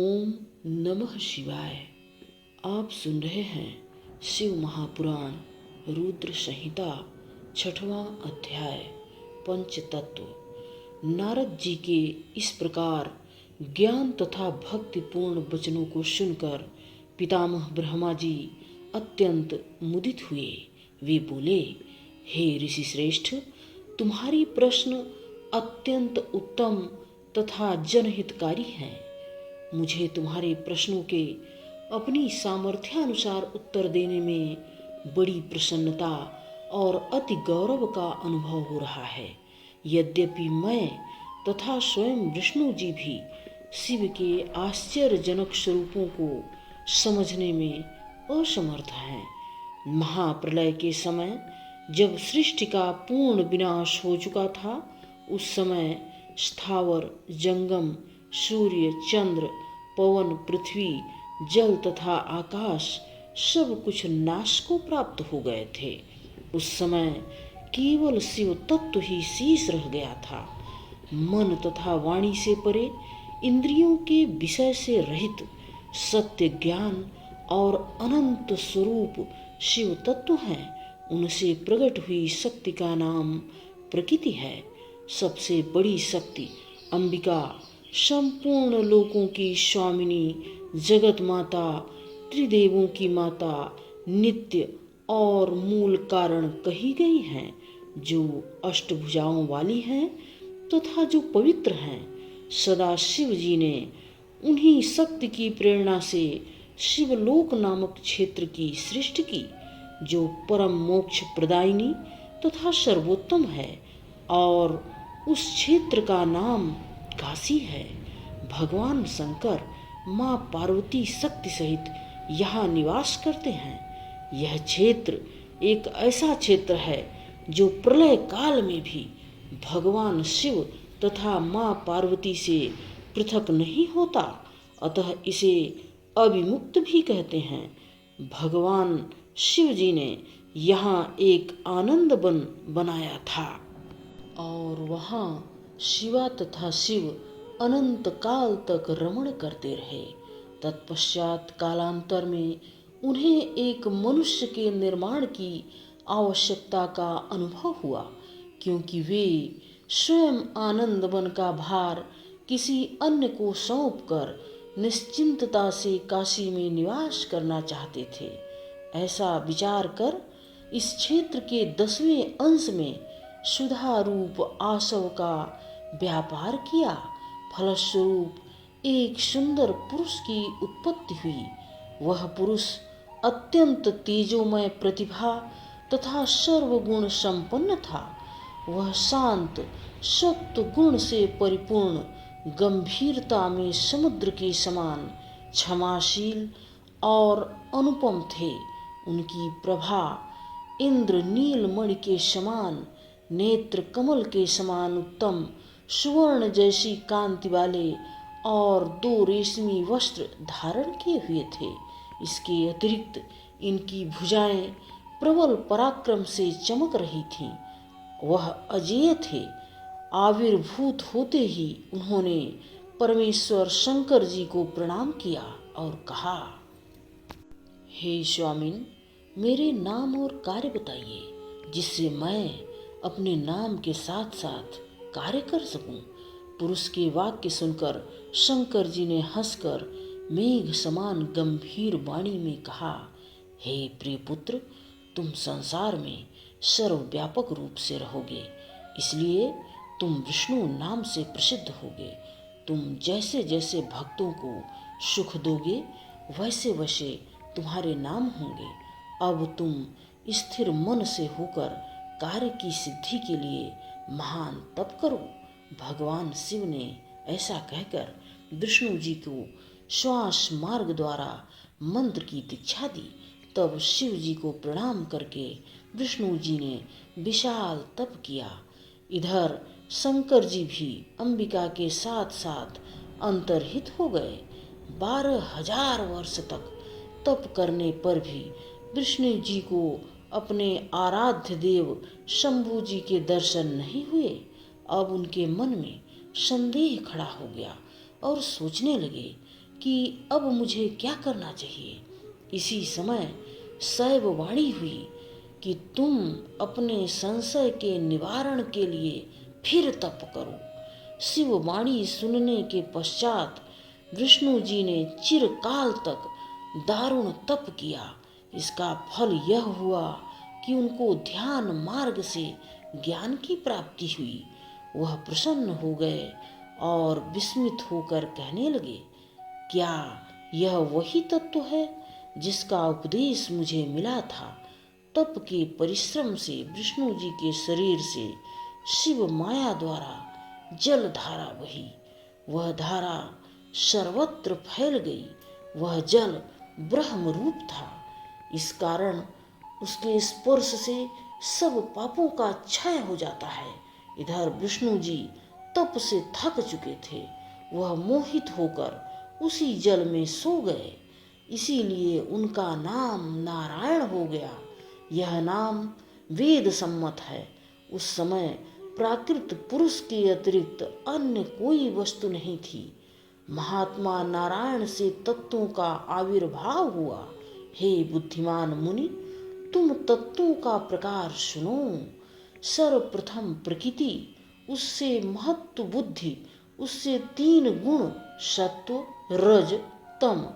ओम नमः शिवाय। आप सुन रहे हैं शिव महापुराण रुद्र संहिता 6वां अध्याय पंचतत्व। नारद जी के इस प्रकार ज्ञान तथा भक्तिपूर्ण वचनों को सुनकर पितामह ब्रह्मा जी अत्यंत मुदित हुए। वे बोले, हे ऋषि श्रेष्ठ, तुम्हारी प्रश्न अत्यंत उत्तम तथा जनहितकारी हैं। मुझे तुम्हारे प्रश्नों के अपनी सामर्थ्यानुसार उत्तर देने में बड़ी प्रसन्नता और अति गौरव का अनुभव हो रहा है। यद्यपि मैं तथा स्वयं विष्णु जी भी शिव के आश्चर्यजनक स्वरूपों को समझने में असमर्थ हैं। महाप्रलय के समय जब सृष्टि का पूर्ण विनाश हो चुका था, उस समय स्थावर जंगम, सूर्य, चंद्र, पवन, पृथ्वी, जल तथा आकाश सब कुछ नाश को प्राप्त हो गए थे। उस समय केवल शिव तत्व ही शेष रह गया था। मन तथा वाणी से परे, इंद्रियों के विषय से रहित सत्य ज्ञान और अनंत स्वरूप शिव तत्व हैं। उनसे प्रकट हुई शक्ति का नाम प्रकृति है। सबसे बड़ी शक्ति अंबिका, संपूर्ण लोकों की स्वामिनी, जगत माता, त्रिदेवों की माता, नित्य और मूल कारण कही गई हैं, जो अष्टभुजाओं वाली हैं तथा जो पवित्र हैं। सदा शिव जी ने उन्हीं शक्ति की प्रेरणा से शिवलोक नामक क्षेत्र की सृष्टि की, जो परम मोक्ष प्रदायिनी तथा सर्वोत्तम है, और उस क्षेत्र का नाम काशी है। भगवान शंकर माँ पार्वती शक्ति सहित यहाँ निवास करते हैं। यह क्षेत्र एक ऐसा क्षेत्र है जो प्रलय काल में भी भगवान शिव तथा माँ पार्वती से पृथक नहीं होता, अतः इसे अविमुक्त भी कहते हैं। भगवान शिव जी ने यहाँ एक आनंद वन बनाया था और वहाँ शिवा तथा शिव अनंत काल तक रमण करते रहे। तत्पश्चात कालांतर में उन्हें एक मनुष्य के निर्माण की आवश्यकता का अनुभव हुआ, क्योंकि वे स्वयं आनंद वन का भार किसी अन्य को सौंपकर निश्चिंतता से काशी में निवास करना चाहते थे। ऐसा विचार कर इस क्षेत्र के 10वें अंश में सुधा रूप आसव का व्यापार किया। फलस्वरूप एक सुंदर पुरुष की उत्पत्ति हुई। वह पुरुष अत्यंत तेजोमय प्रतिभा तथा सर्वगुण संपन्न था। वह शांत, सत्व गुण से परिपूर्ण, गंभीरता में समुद्र के समान क्षमाशील और अनुपम थे। उनकी प्रभा इंद्र नीलमणि के समान, नेत्र कमल के समान उत्तम, सुवर्ण जैसी कांति वाले और 2 रेशमी वस्त्र धारण किए हुए थे। इसके अतिरिक्त इनकी भुजाएं प्रबल पराक्रम से चमक रही थीं। वह अजेय थे। आविर्भूत होते ही उन्होंने परमेश्वर शंकर जी को प्रणाम किया और कहा, हे स्वामिन, मेरे नाम और कार्य बताइए, जिससे मैं अपने नाम के साथ साथ कार्य कर सकूं। पुरुष के वाक्य सुनकर शंकर जी ने हंसकर मेघ समान गंभीर वाणी में कहा, हे प्रिय पुत्र, तुम संसार में सर्वव्यापक रूप से रहोगे, इसलिए तुम विष्णु नाम से प्रसिद्ध होगे। तुम जैसे जैसे भक्तों को सुख दोगे, वैसे वैसे तुम्हारे नाम होंगे। अब तुम स्थिर मन से होकर कार्य की सिद्धि के लिए महान तप करो। भगवान शिव ने ऐसा कहकर विष्णु जी को श्वास मार्ग द्वारा मंत्र की दीक्षा दी। तब शिव जी को प्रणाम करके विष्णु जी ने विशाल तप किया। इधर शंकर जी भी अंबिका के साथ साथ अंतर्हित हो गए। 12,000 वर्ष तक तप करने पर भी विष्णु जी को अपने आराध्य देव शंभु जी के दर्शन नहीं हुए। अब उनके मन में संदेह खड़ा हो गया और सोचने लगे कि अब मुझे क्या करना चाहिए। इसी समय शैववाणी हुई कि तुम अपने संशय के निवारण के लिए फिर तप करो। शिववाणी सुनने के पश्चात विष्णु जी ने चिरकाल तक दारुण तप किया। इसका फल यह हुआ कि उनको ध्यान मार्ग से ज्ञान की प्राप्ति हुई। वह प्रसन्न हो गए और विस्मित होकर कहने लगे, क्या यह वही तत्व है जिसका उपदेश मुझे मिला था। तप के परिश्रम से विष्णु जी के शरीर से शिव माया द्वारा जल धारा बही। वह धारा सर्वत्र फैल गई। वह जल ब्रह्म रूप था। इस कारण उसके स्पर्श से सब पापों का क्षय हो जाता है। इधर विष्णु जी तप से थक चुके थे। वह मोहित होकर उसी जल में सो गए। इसीलिए उनका नाम नारायण हो गया। यह नाम वेद सम्मत है। उस समय प्राकृत पुरुष के अतिरिक्त अन्य कोई वस्तु नहीं थी। महात्मा नारायण से तत्वों का आविर्भाव हुआ। हे बुद्धिमान मुनि, तुम तत्वों का प्रकार सुनो। सर्वप्रथम प्रकृति, उससे महत्व बुद्धि, उससे 3 गुण सत्व रज तम,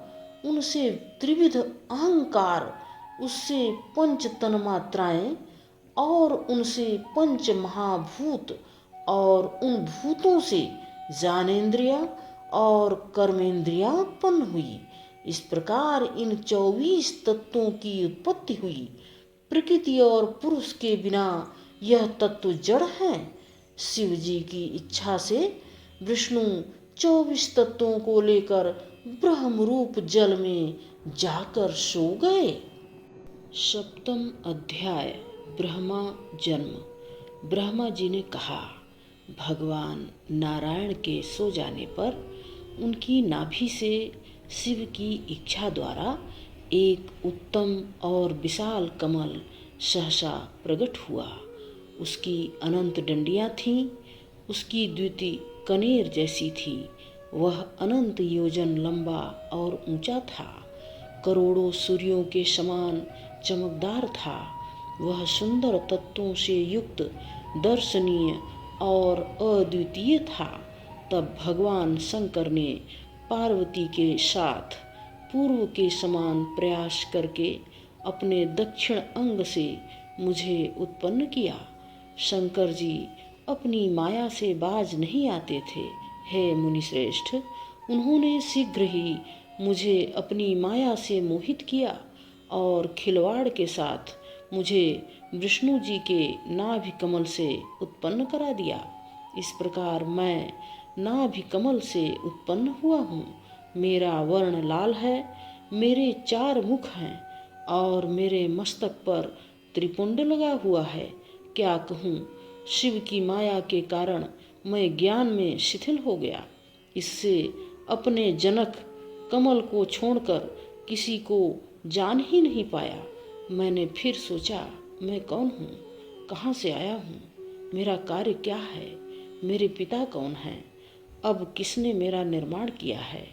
उनसे त्रिविध अहंकार, उससे 5 तन्मात्राएं और उनसे 5 महाभूत और उन भूतों से ज्ञानेन्द्रिया और कर्मेंद्रियां उत्पन्न हुई। इस प्रकार इन 24 तत्वों की उत्पत्ति हुई। प्रकृति और पुरुष के बिना यह तत्व जड़ है। शिव जी की इच्छा से विष्णु 24 तत्वों को लेकर ब्रह्म रूप जल में जाकर सो गए। सप्तम अध्याय ब्रह्मा जन्म। ब्रह्मा जी ने कहा, भगवान नारायण के सो जाने पर उनकी नाभि से शिव की इच्छा द्वारा एक उत्तम और विशाल कमल सहसा प्रकट हुआ। उसकी अनंत डंडियां थीं। उसकी द्युति कनेर जैसी थी। वह अनंत योजन लंबा और ऊंचा था। करोड़ों सूर्यों के समान चमकदार था। वह सुंदर तत्वों से युक्त, दर्शनीय और अद्वितीय था। तब भगवान शंकर ने पार्वती के साथ पूर्व के समान प्रयास करके अपने दक्षिण अंग से मुझे उत्पन्न किया। शंकर जी अपनी माया से बाज नहीं आते थे। हे मुनिश्रेष्ठ, उन्होंने शीघ्र ही मुझे अपनी माया से मोहित किया और खिलवाड़ के साथ मुझे विष्णु जी के नाभि कमल से उत्पन्न करा दिया। इस प्रकार मैं नाभि कमल से उत्पन्न हुआ हूँ। मेरा वर्ण लाल है। मेरे 4 मुख हैं और मेरे मस्तक पर त्रिपुंड लगा हुआ है। क्या कहूँ, शिव की माया के कारण मैं ज्ञान में शिथिल हो गया। इससे अपने जनक कमल को छोड़कर किसी को जान ही नहीं पाया। मैंने फिर सोचा, मैं कौन हूँ, कहाँ से आया हूँ, मेरा कार्य क्या है, मेरे पिता कौन हैं, अब किसने मेरा निर्माण किया है।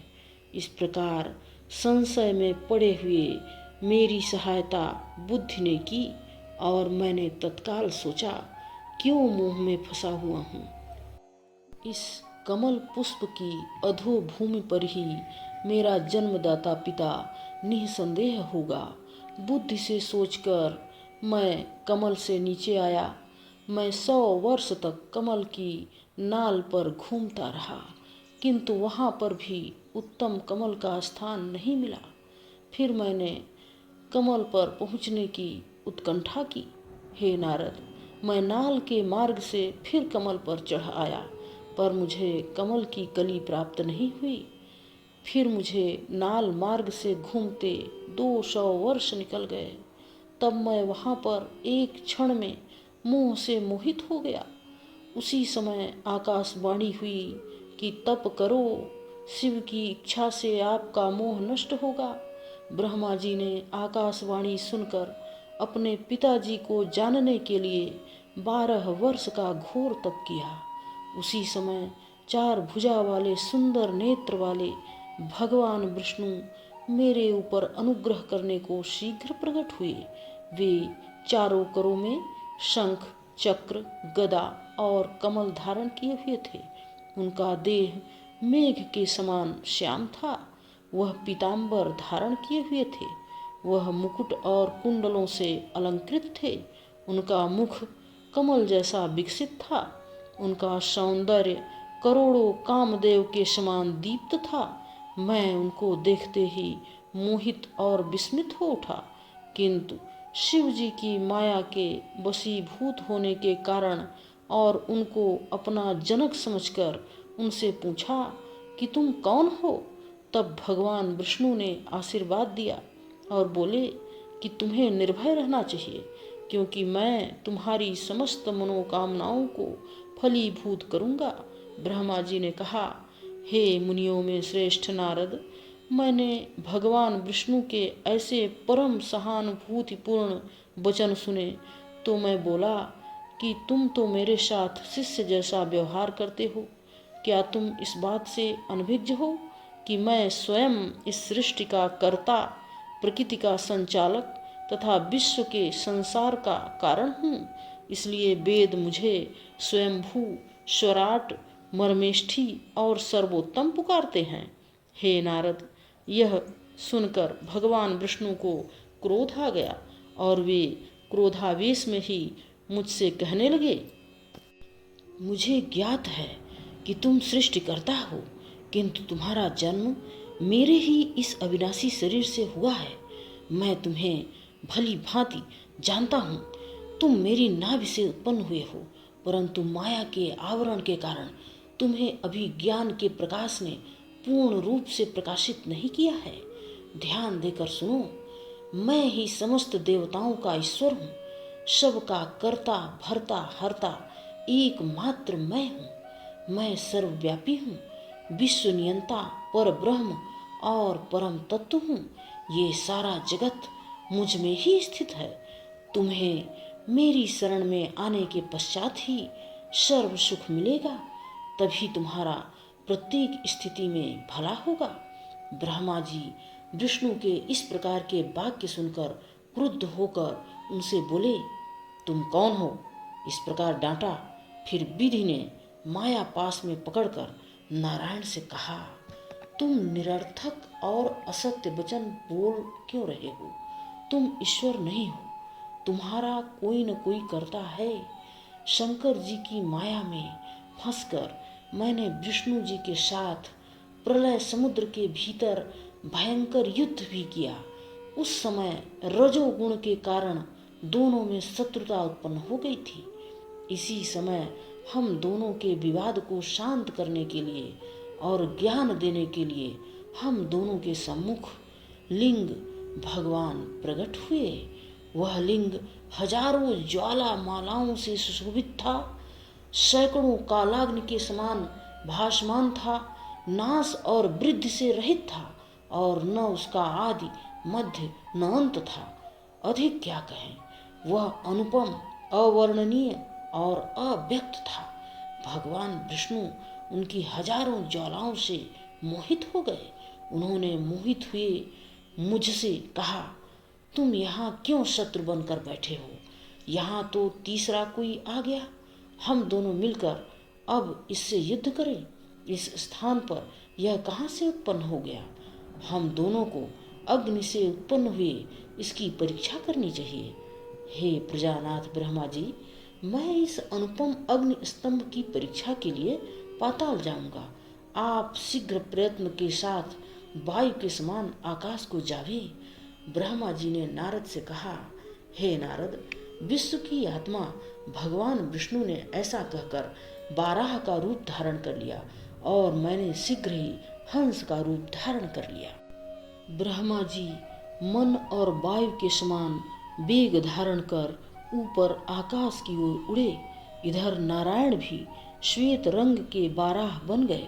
इस प्रकार संशय में पड़े हुए मेरी सहायता बुद्धि ने की और मैंने तत्काल सोचा, क्यों मोह में फंसा हुआ हूँ। इस कमल पुष्प की अधो भूमि पर ही मेरा जन्मदाता पिता निसंदेह होगा। बुद्धि से सोचकर मैं कमल से नीचे आया। मैं 100 वर्ष तक कमल की नाल पर घूमता रहा, किंतु वहाँ पर भी उत्तम कमल का स्थान नहीं मिला। फिर मैंने कमल पर पहुँचने की उत्कंठा की। हे नारद, मैं नाल के मार्ग से फिर कमल पर चढ़ आया, पर मुझे कमल की कली प्राप्त नहीं हुई। फिर मुझे नाल मार्ग से घूमते 200 वर्ष निकल गए। तब मैं वहाँ पर एक क्षण में मोह से मोहित हो गया। उसी समय आकाशवाणी हुई कि तप करो, शिव की इच्छा से आपका मोह नष्ट होगा। ब्रह्मा जी ने आकाशवाणी सुनकर अपने पिताजी को जानने के लिए 12 वर्ष का घोर तप किया। उसी समय 4 भुजा वाले सुंदर नेत्र वाले भगवान विष्णु मेरे ऊपर अनुग्रह करने को शीघ्र प्रकट हुए। वे चारों करों में शंख, चक्र, गदा और कमल धारण किए हुए थे। उनका देह मेघ के समान श्याम था। वह पीताम्बर धारण किए हुए थे। वह मुकुट और कुंडलों से अलंकृत थे। उनका मुख कमल जैसा विकसित था। उनका सौंदर्य करोड़ों कामदेव के समान दीप्त था। मैं उनको देखते ही मोहित और विस्मित हो उठा, किंतु शिव जी की माया के वशीभूत होने के कारण और उनको अपना जनक समझकर उनसे पूछा कि तुम कौन हो। तब भगवान विष्णु ने आशीर्वाद दिया और बोले कि तुम्हें निर्भय रहना चाहिए, क्योंकि मैं तुम्हारी समस्त मनोकामनाओं को फलीभूत करूँगा। ब्रह्मा जी ने कहा, हे मुनियों में श्रेष्ठ नारद, मैंने भगवान विष्णु के ऐसे परम सहानुभूतिपूर्ण वचन सुने तो मैं बोला कि तुम तो मेरे साथ शिष्य जैसा व्यवहार करते हो। क्या तुम इस बात से अनभिज्ञ हो कि मैं स्वयं इस सृष्टि का कर्ता, प्रकृति का संचालक तथा विश्व के संसार का कारण हूँ। इसलिए वेद मुझे स्वयंभू, स्वराट, मर्मेष्ठी और सर्वोत्तम पुकारते हैं। हे नारद, यह सुनकर भगवान विष्णु को क्रोध आ गया और वे क्रोधावेश में ही मुझसे कहने लगे, मुझे ज्ञात है कि तुम सृष्टिकर्ता हो, किंतु तुम्हारा जन्म मेरे ही इस अविनाशी शरीर से हुआ है। मैं तुम्हें भली भांति जानता हूँ। तुम मेरी नाभि से उत्पन्न हुए हो, परंतु माया के आवरण के कारण तुम्हें अभी ज्ञान के प्रकाश ने पूर्ण रूप से प्रकाशित नहीं किया है। ध्यान देकर सुनो, मैं ही समस्त देवताओं का ईश्वर हूँ। सबका कर्ता, भरता, हरता एकमात्र मैं हूँ। मैं सर्वव्यापी हूँ, विश्व नियंता, पर ब्रह्म और परम तत्व हूँ। ये सारा जगत मुझ में ही स्थित है। तुम्हें मेरी शरण में आने के पश्चात ही सर्व सुख मिलेगा, तभी तुम्हारा प्रत्येक स्थिति में भला होगा। ब्रह्मा जी विष्णु के इस प्रकार के वाक्य सुनकर क्रुद्ध होकर उनसे बोले, तुम कौन हो? इस प्रकार डांटा। फिर विधि ने माया पास में पकड़कर नारायण से कहा, तुम निरर्थक और असत्य वचन बोल क्यों रहे हो? तुम ईश्वर नहीं हो, तुम्हारा कोई न कोई करता है। शंकर जी की माया में फंसकर मैंने विष्णु जी के साथ प्रलय समुद्र के भीतर भयंकर युद्ध भी किया। उस समय रजोगुण के कारण दोनों में शत्रुता उत्पन्न हो गई थी। इसी समय हम दोनों के विवाद को शांत करने के लिए और ज्ञान देने के लिए हम दोनों के सम्मुख लिंग भगवान प्रकट हुए। वह लिंग हजारों ज्वाला मालाओं से सुशोभित था, सैकड़ों कालाग्नि के समान भासमान था, नाश और वृद्धि से रहित था और न उसका आदि मध्य न अंत था। अधिक क्या कहें, वह अनुपम, अवर्णनीय और अव्यक्त था। भगवान विष्णु उनकी हजारों ज्वालाओं से मोहित हो गए। उन्होंने मोहित हुए मुझसे कहा, तुम यहाँ क्यों शत्रु बनकर बैठे हो? यहाँ तो तीसरा कोई आ गया। हम दोनों मिलकर अब इससे युद्ध करें। इस स्थान पर यह कहाँ से उत्पन्न हो गया? हम दोनों को अग्नि से उत्पन्न हुए इसकी परीक्षा करनी चाहिए। हे प्रजानाथ ब्रह्मा जी, मैं इस अनुपम अग्नि स्तंभ की परीक्षा के लिए पाताल जाऊंगा। आप शीघ्र प्रयत्न के साथ वायु के समान आकाश को जावे। ब्रह्मा जी ने नारद से कहा, हे नारद, विश्व की आत्मा भगवान विष्णु ने ऐसा कहकर बाराह का रूप धारण कर लिया और मैंने शीघ्र ही हंस का रूप धारण कर लिया। ब्रह्मा जी मन और वायु के समान वेग धारण कर ऊपर आकाश की ओर उड़े। इधर नारायण भी श्वेत रंग के बाराह बन गए।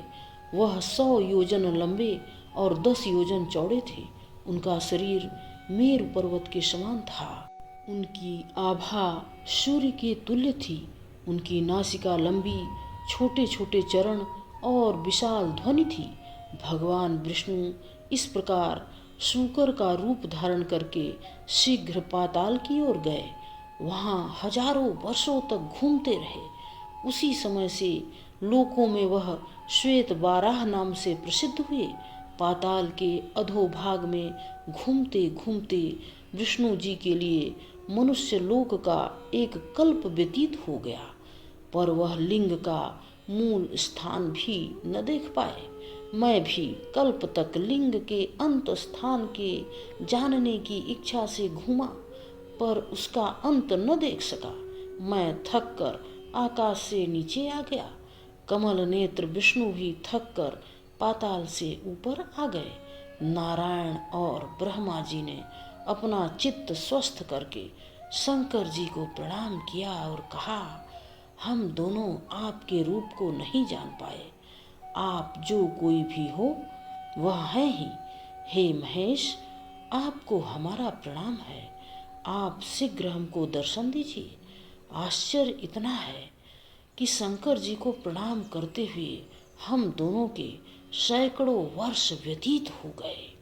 वह 100 योजन लंबे और 10 योजन चौड़े थे। उनका शरीर मेरु पर्वत के समान था। उनकी आभा सूर्य के तुल्य थी। उनकी नासिका लंबी, छोटे छोटे चरण और विशाल ध्वनि थी। भगवान विष्णु इस प्रकार शूकर का रूप धारण करके शीघ्र पाताल की ओर गए। वहां हजारों वर्षों तक घूमते रहे। उसी समय से लोकों में वह श्वेत बाराह नाम से प्रसिद्ध हुए। पाताल के अधोभाग में घूमते घूमते विष्णु जी के लिए मनुष्य लोक का एक कल्प व्यतीत हो गया, पर वह लिंग का मूल स्थान भी न देख पाए। मैं भी कल्प तक लिंग के अंत स्थान के जानने की इच्छा से घूमा, पर उसका अंत न देख सका। मैं थक कर आकाश से नीचे आ गया। कमल नेत्र विष्णु भी थक कर पाताल से ऊपर आ गए। नारायण और ब्रह्मा जी ने अपना चित्त स्वस्थ करके शंकर जी को प्रणाम किया और कहा, हम दोनों आपके रूप को नहीं जान पाए। आप जो कोई भी हो वह है ही। हे महेश, आपको हमारा प्रणाम है। आप शीघ्र हमको दर्शन दीजिए। आश्चर्य इतना है कि शंकर जी को प्रणाम करते हुए हम दोनों के सैकड़ों वर्ष व्यतीत हो गए।